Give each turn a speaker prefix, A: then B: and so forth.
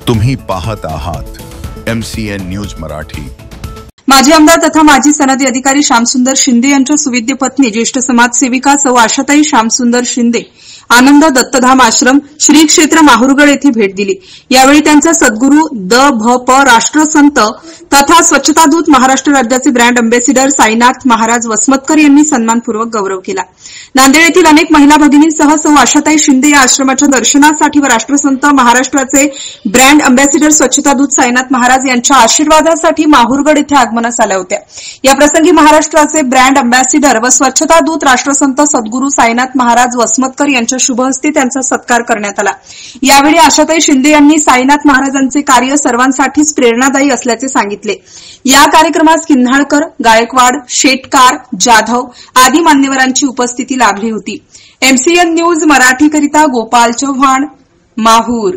A: तुम्ही पाहत आहात MCN न्यूज मराठी।
B: माजी आमदार तथा माजी सनदी अधिकारी श्यामसुंदर शिंदे यांच्या सुविद्य पत्नी ज्येष्ठ समाजसेविका सौ आशाताई श्यामसुंदर शिंदे आनंद दत्तधाम आश्रम श्री क्षेत्र माहुरगड येथे भेट दिली। यावेळी त्यांचा सद्गुरू द.भ.प. राष्ट्रसंत तथा स्वच्छता दूत महाराष्ट्र राज्याचे ब्रँड अँबॅसिडर साईनाथ महाराज वसमतकर यांनी सन्मानपूर्वक गौरव केला। नांदेड येथील अनेक महिला भगिनींसह सौ आशाताई शिंदे या आश्रमाच्या दर्शनासाठी व राष्ट्रसंत महाराष्ट्राचे ब्रँड अँबॅसिडर स्वच्छता दूत साईनाथ महाराज यांच्या आशीर्वादासाठी माहुरगड येथे आगमनास आल्या होत्या। या प्रसंगी महाराष्ट्राचे ब्रँड अँबॅसिडर व स्वच्छता दूत राष्ट्रसंत सद्गुरू साईनाथ महाराज वसमतकर यांच्या शुभहस्ते त्यांचा सत्कार करण्यात आला। यावेळी आशाताई शिंदे यांनी साईनाथ महाराजांचे कार्य सर्वांसाठीच प्रेरणादायी असल्याचे सांगितले। या कार्यक्रमास किन्हाळकर, गायकवाड, शेटकार, जाधव आदी मान्यवरांची उपस्थिती लाभली होती। MCN न्यूज मराठीकरिता गोपाल चव्हाण, माहूर।